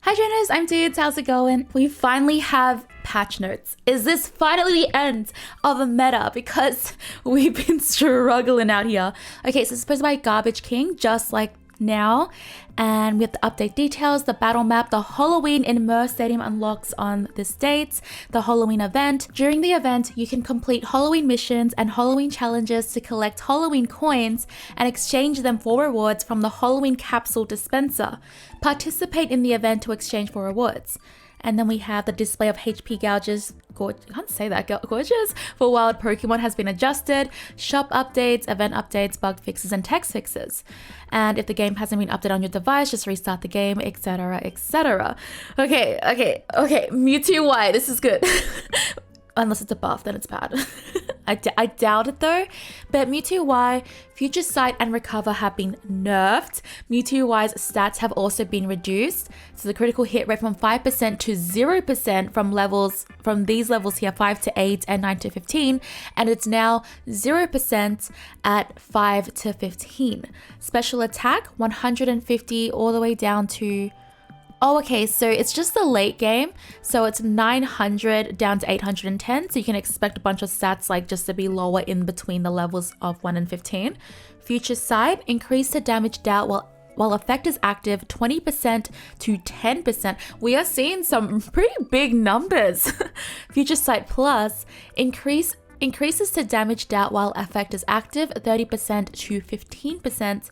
Hi trainers, I'm Teeds, how's it going? We finally have patch notes. Is this finally the end of a meta? Because we've been struggling out here. Okay, so it's supposed to be Garbage King, just like now. And we have to update details, the battle map, the Halloween in MEWTWO Stadium unlocks on this date, the Halloween event. During the event, you can complete Halloween missions and Halloween challenges to collect Halloween coins and exchange them for rewards from the Halloween capsule dispenser. Participate in the event to exchange for rewards. And then we have the display of HP gouges, I can't say that, gorgeous, for wild Pokemon has been adjusted, shop updates, event updates, bug fixes, and text fixes. And if the game hasn't been updated on your device, just restart the game, etc, etc. Okay, MEWTWO Y, this is good. Unless it's a buff, then it's bad. I doubt it though. But MEWTWO Y, Future Sight and Recover have been nerfed. MEWTWO Y's stats have also been reduced. So the critical hit rate from 5% to 0% from these levels here, 5 to 8 and 9 to 15. And it's now 0% at 5 to 15. Special attack, 150 all the way down to... Oh, okay, so it's just the late game. So it's 900 down to 810. So you can expect a bunch of stats like just to be lower in between the levels of 1 and 15. Future Sight, increase the damage dealt while effect is active 20% to 10%. We are seeing some pretty big numbers. Future Sight Plus, increases to damage dealt while effect is active 30% to 15%.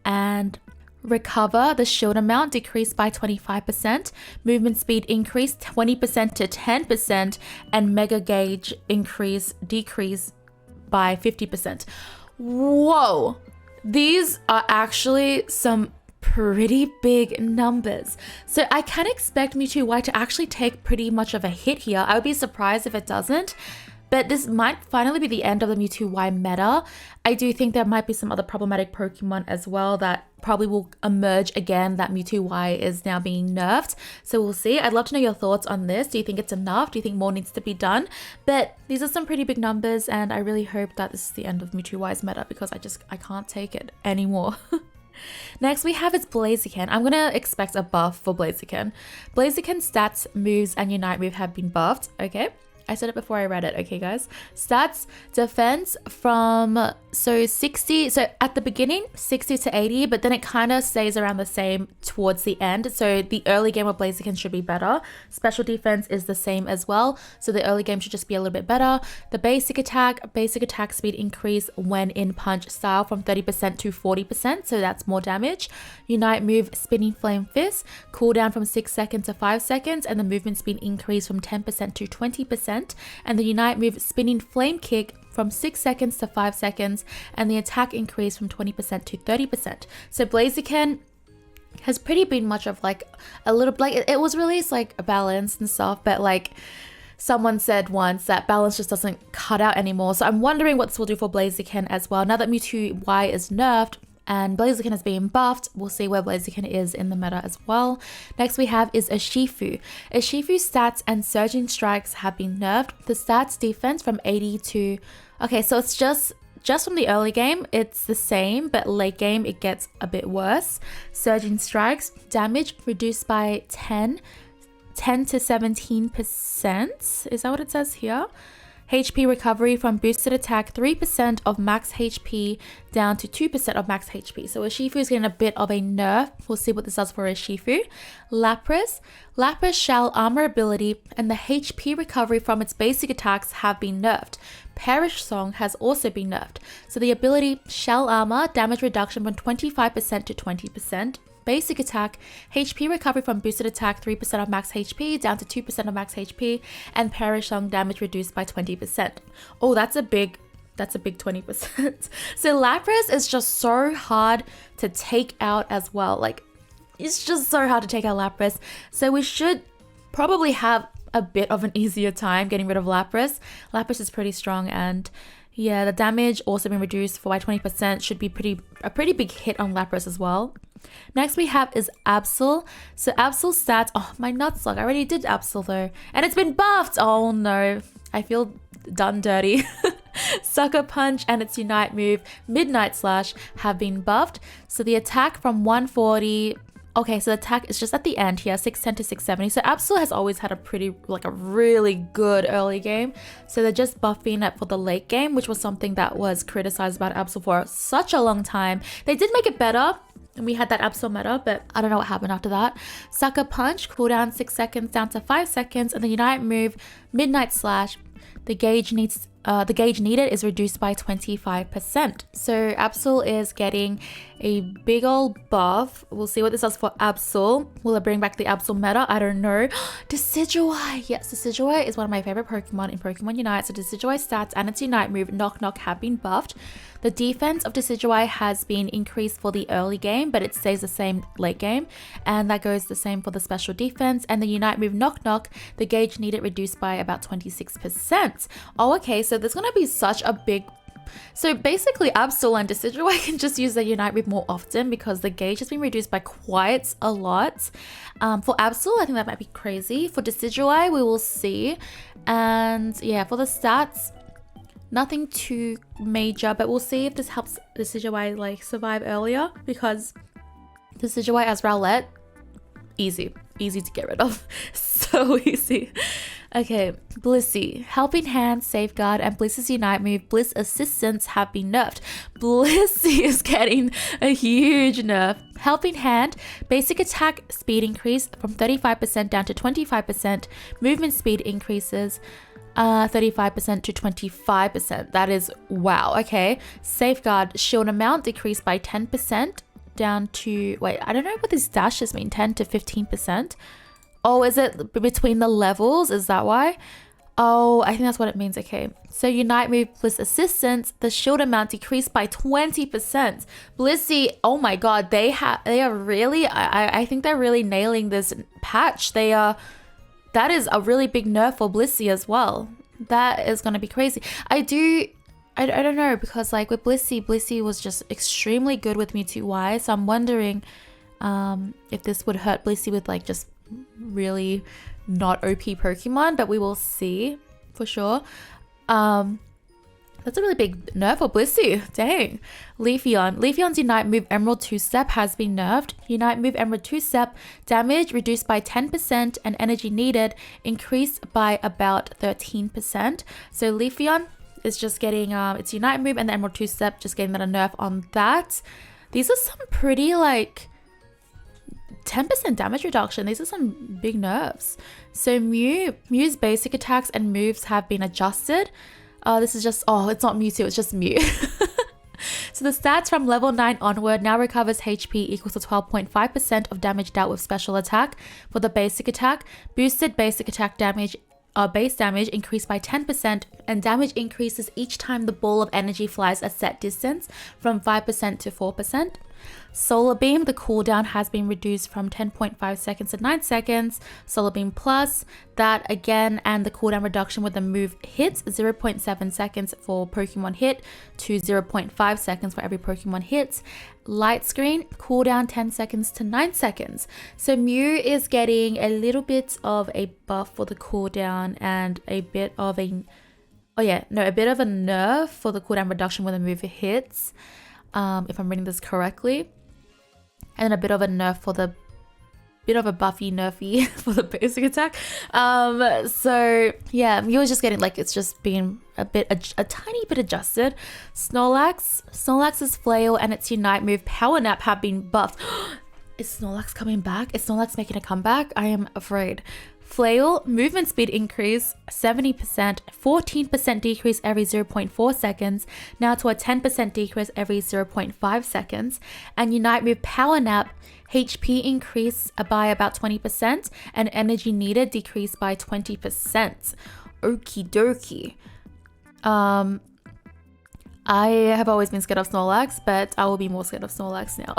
And Recover, the shield amount decreased by 25%, movement speed increased 20% to 10%, and mega gauge decrease by 50%. Whoa, these are actually some pretty big numbers. So I can expect MEWTWO Y to actually take pretty much of a hit here. I would be surprised if it doesn't. But this might finally be the end of the MEWTWO Y meta. I do think there might be some other problematic Pokemon as well that probably will emerge again, that MEWTWO Y is now being nerfed. So we'll see. I'd love to know your thoughts on this. Do you think it's enough? Do you think more needs to be done? But these are some pretty big numbers and I really hope that this is the end of MEWTWO Y's meta because I can't take it anymore. Next we have its Blaziken. I'm gonna expect a buff for Blaziken. Blaziken's stats, moves, and Unite move have been buffed. Okay. I said it before I read it, okay guys? Stats, defense from 60, so at the beginning 60 to 80, but then it kind of stays around the same towards the end. So the early game of Blaziken should be better. Special defense is the same as well. So the early game should just be a little bit better. The basic attack speed increase when in punch style from 30% to 40%. So that's more damage. Unite move, spinning flame fist, cooldown from 6 seconds to 5 seconds, and the movement speed increase from 10% to 20%. And the Unite move, spinning flame kick from 6 seconds to 5 seconds, and the attack increase from 20% to 30%. So Blaziken has pretty been much of like a little, like it was released like a balance and stuff, but like someone said once that balance just doesn't cut out anymore. So I'm wondering what this will do for Blaziken as well. Now that MEWTWO Y is nerfed and Blaziken has been buffed, we'll see where Blaziken is in the meta as well. Next we have is URSHIFU. URSHIFU's stats and surging strikes have been nerfed. The stats defense from 80 to... Okay, so it's just from the early game, it's the same, but late game it gets a bit worse. Surging strikes, damage reduced by 10 to 17%. Is that what it says here? HP recovery from boosted attack 3% of max HP down to 2% of max HP. So URSHIFU is getting a bit of a nerf. We'll see what this does for URSHIFU. LAPRAS shell armor ability and the HP recovery from its basic attacks have been nerfed. Perish Song has also been nerfed. So the ability shell armor, damage reduction from 25% to 20%. Basic attack, HP recovery from boosted attack 3% of max HP down to 2% of max HP, and Perish Song damage reduced by 20%. Oh, that's a big 20%. So Lapras is just so hard to take out as well. Like, it's just so hard to take out Lapras. So we should probably have a bit of an easier time getting rid of Lapras. Lapras is pretty strong, and yeah, the damage also been reduced by 20%. Should be a pretty big hit on Lapras as well. Next we have is ABSOL. So ABSOL stats, oh my nutslug, I already did ABSOL though. And it's been buffed, oh no. I feel done dirty. Sucker Punch and its Unite move, Midnight Slash, have been buffed. So the attack from 140 Okay, so the attack is just at the end here, 610 to 670. So ABSOL has always had a really good early game. So they're just buffing it for the late game, which was something that was criticized about ABSOL for such a long time. They did make it better. And we had that ABSOL meta, but I don't know what happened after that. Sucker Punch, cooldown 6 seconds down to 5 seconds. And the Unite move, Midnight Slash. The gauge needed is reduced by 25%. So ABSOL is getting a big old buff. We'll see what this does for ABSOL. Will it bring back the ABSOL meta? I don't know. Decidueye. Yes, Decidueye is one of my favorite Pokemon in Pokemon Unite. So Decidueye stats and its Unite move, Knock Knock, have been buffed. The defense of Decidueye has been increased for the early game, but it stays the same late game. And that goes the same for the special defense. And the Unite move, Knock Knock, the gauge needed reduced by about 26%. Oh, okay, so there's going to be such a big... So basically, ABSOL and Decidueye can just use the Unite move more often because the gauge has been reduced by quite a lot. For ABSOL, I think that might be crazy. For Decidueye, we will see. And yeah, for the stats... Nothing too major, but we'll see if this helps Decidueye like survive earlier, because Decidueye as Rowlet, easy to get rid of. So easy. Okay, Blissey, Helping Hand, Safeguard, and Bliss's Unite move, Bliss Assistance, have been nerfed. Blissey is getting a huge nerf. Helping Hand, basic attack speed increase from 35% down to 25%. Movement speed increases 35% to 25%. That is wow. Okay. Safeguard, shield amount decreased by 10% down to, wait, I don't know what these dashes mean, 10 to 15%. Oh, is it between the levels? Is that why? Oh, I think that's what it means. Okay. So Unite move with assistance, the shield amount decreased by 20%. Blissey, oh my god, they are really, I think they're really nailing this patch. That is a really big nerf for Blissey as well. That is going to be crazy. I don't know, because like with Blissey was just extremely good with MEWTWO Y. So I'm wondering if this would hurt Blissey with like just really not OP Pokemon, but we will see for sure. That's a really big nerf for Blissey. Dang. Leafeon's Unite move Emerald 2-Step has been nerfed. Unite move Emerald 2-Step, damage reduced by 10% and energy needed increased by about 13%. So Leafeon is just getting its Unite move and the Emerald 2-Step, just getting that a nerf on that. These are some pretty like 10% damage reduction. These are some big nerfs. So Mew's basic attacks and moves have been adjusted. This is just, it's not MEWTWO, it's just Mew. So the stats from level 9 onward now recovers HP equals to 12.5% of damage dealt with special attack. For the basic attack, boosted basic attack damage, base damage increased by 10%, and damage increases each time the ball of energy flies a set distance from 5% to 4%. Solar Beam, the cooldown has been reduced from 10.5 seconds to 9 seconds. Solar Beam Plus, that again, and the cooldown reduction with the move hits, 0.7 seconds for Pokemon hit to 0.5 seconds for every Pokemon hits. Light Screen, cooldown 10 seconds to 9 seconds. So Mew is getting a little bit of a buff for the cooldown and a bit of a nerf for the cooldown reduction when the move hits. If I'm reading this correctly, and then a bit of a nerf for the bit of a buffy nerfy for the basic attack. So yeah, Mew is just getting like, it's just being a tiny bit adjusted. Snorlax's Flail and its Unite move Power Nap have been buffed. Is Snorlax coming back? Is Snorlax making a comeback? I am afraid. Flail, movement speed increase 70%, 14% decrease every 0.4 seconds, now to a 10% decrease every 0.5 seconds. And Unite move Power Nap, HP increase by about 20% and energy needed decreased by 20%. Okie dokie. I have always been scared of Snorlax, but I will be more scared of Snorlax now.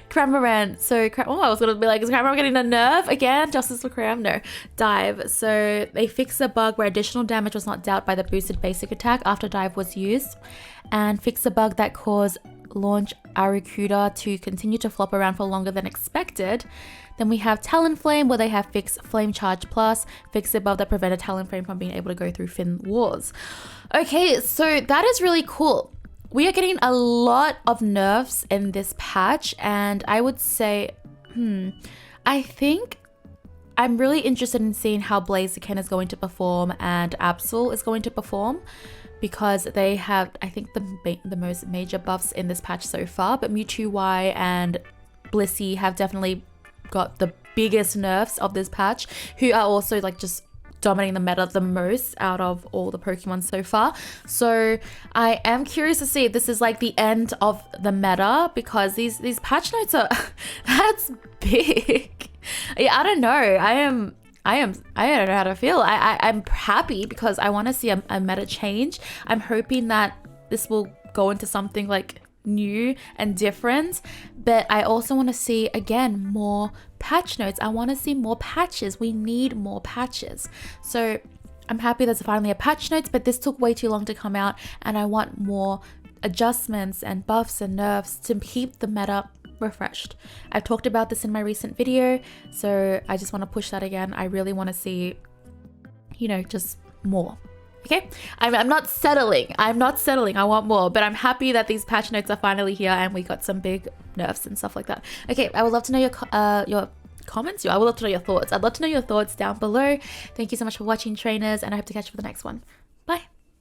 Cramorant. So, I was going to be like, is Cramorant getting a nerf again? Justice for Cram? No. Dive. So, they fixed a bug where additional damage was not dealt by the boosted basic attack after Dive was used. And fixed a bug that caused Launch Arrokuda to continue to flop around for longer than expected. Then we have Talonflame, where they have fixed Flame Charge Plus, fixed a bug that prevented Talonflame from being able to go through Fin Wars. Okay, so that is really cool. we are getting a lot of nerfs in this patch, and I would say, I think I'm really interested in seeing how Blaziken is going to perform and Absol is going to perform, because they have, I think, the most major buffs in this patch so far. But MEWTWO and BLISSEY have definitely got the biggest nerfs of this patch, who are also like just dominating the meta the most out of all the Pokemon so far. So I am curious to see if this is like the end of the meta, because these patch notes are that's big. Yeah, I don't know. I don't know how to feel. I'm happy because I want to see a meta change. I'm hoping that this will go into something like new and different, but I also want to see, again, more patch notes. I want to see more patches. We need more patches. So I'm happy there's finally a patch notes, but this took way too long to come out, and I want more adjustments and buffs and nerfs to keep the meta refreshed. I've talked about this in my recent video, so I just want to push that again. I really want to see, you know, just more. Okay, I'm not settling. I want more, but I'm happy that these patch notes are finally here and we got some big nerfs and stuff like that. Okay, I would love to know your comments. I would love to know your thoughts. I'd love to know your thoughts down below. Thank you so much for watching, trainers, and I hope to catch you for the next one.